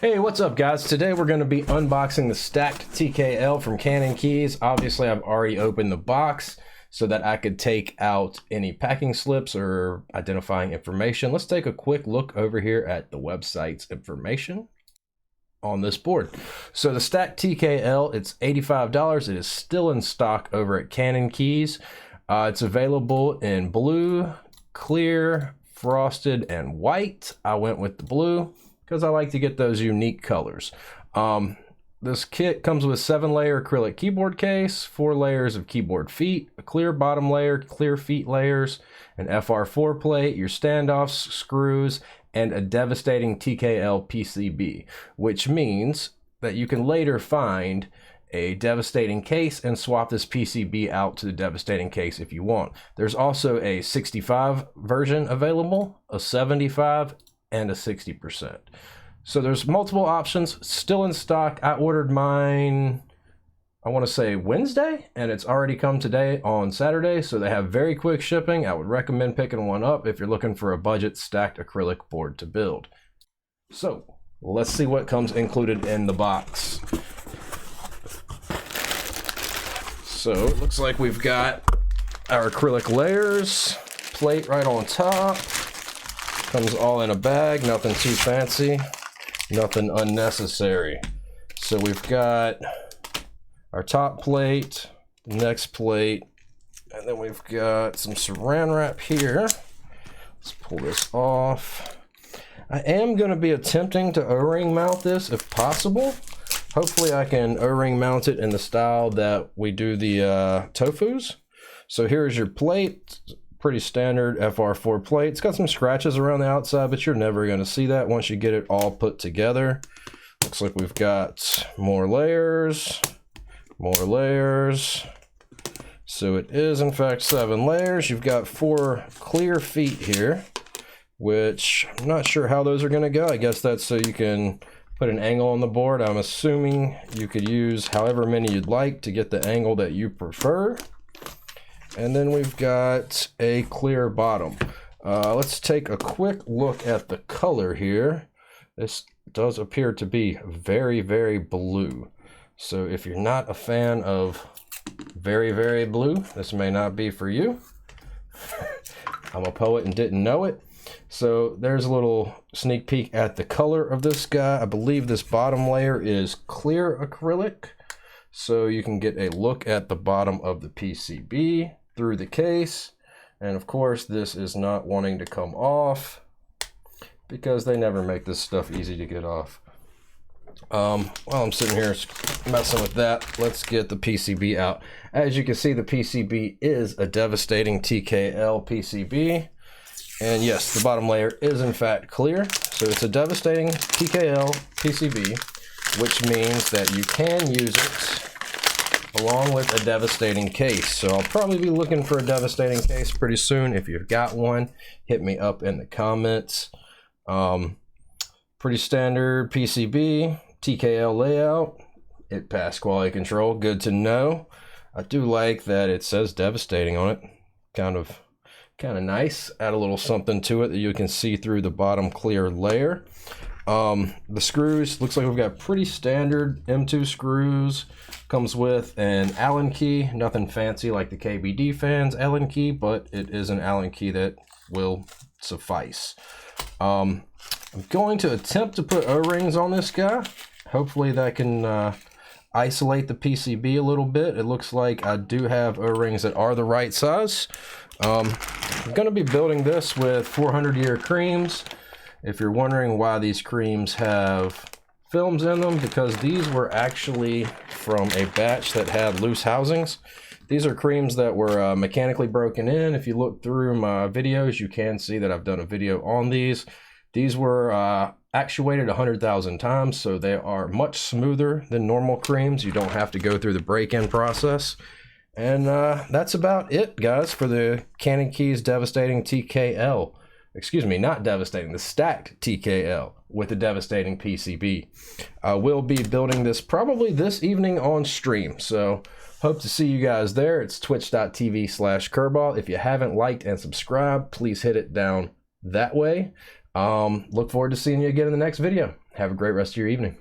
Hey, what's up guys? Today we're going to be unboxing the stacked TKL from Canon Keys. Obviously I've already opened the box so that I could take out any packing slips or identifying information. Let's take a quick look over here at the website's information on this board. So the stacked TKL, it's $85. It is still in stock over at Canon Keys. It's available in blue, clear, frosted, and white. I went with the blue because I like to get those unique colors. This kit comes with 7-layer acrylic keyboard case, 4 layers of keyboard feet, a clear bottom layer, clear feet layers, an FR4 plate, your standoffs, screws, and a devastating TKL PCB, which means that you can later find a devastating case and swap this PCB out to the devastating case if you want. There's also a 65 version available, a 75, and a 60%. So there's multiple options still in stock. I ordered mine, I want to say Wednesday, and it's already come today on Saturday, so they have very quick shipping. I would recommend picking one up if you're looking for a budget stacked acrylic board to build. So let's see what comes included in the box. So it looks like we've got our acrylic layers, plate right on top. Comes all in a bag, nothing too fancy, nothing unnecessary. So we've got our top plate, next plate, and then we've got some saran wrap here. Let's pull this off. I am going to be attempting to O-ring mount this if possible. Hopefully I can O-ring mount it in the style that we do the tofus. So here's your plate. Pretty standard FR4 plate. It's got some scratches around the outside, but you're never going to see that once you get it all put together. Looks like we've got more layers, more layers. So it is in fact 7 layers. You've got 4 clear feet here, which I'm not sure how those are going to go. I guess that's so you can put an angle on the board. I'm assuming you could use however many you'd like to get the angle that you prefer. And then we've got a clear bottom. Let's take a quick look at the color here. This does appear to be very, very blue. So if you're not a fan of very, very blue, this may not be for you. I'm a poet and didn't know it. So there's a little sneak peek at the color of this guy. I believe this bottom layer is clear acrylic. So you can get a look at the bottom of the PCB through the case. And of course, this is not wanting to come off because they never make this stuff easy to get off. While I'm sitting here messing with that, let's get the PCB out. As you can see, the PCB is a devastating TKL PCB. And yes, the bottom layer is in fact clear. So it's a devastating TKL PCB, which means that you can use it along with a devastating case. So I'll probably be looking for a devastating case pretty soon. If you've got one, hit me up in the comments. Pretty standard PCB, TKL layout. It passed quality control, good to know. I do like that it says devastating on it. Kind of nice. Add a little something to it that you can see through the bottom clear layer. The screws, looks like we've got pretty standard M2 screws. Comes with an Allen key, nothing fancy like the KBD fans Allen key, but it is an Allen key that will suffice. I'm going to attempt to put O-rings on this guy. Hopefully that can isolate the PCB a little bit. It looks like I do have O-rings that are the right size. I'm going to be building this with 400-year creams. If you're wondering why these creams have films in them, because these were actually from a batch that had loose housings. These are creams that were mechanically broken in. If you look through my videos, you can see that I've done a video on these. These were actuated 100,000 times, so they are much smoother than normal creams. You don't have to go through the break-in process. And that's about it, guys, for the Canon Keys Devastating TKL. Excuse me, not devastating, the stacked TKL with a devastating PCB. I will be building this probably this evening on stream, so hope to see you guys there. It's twitch.tv/Kerbal. If you haven't liked and subscribed, please hit it down that way. Look forward to seeing you again in the next video. have a great rest of your evening.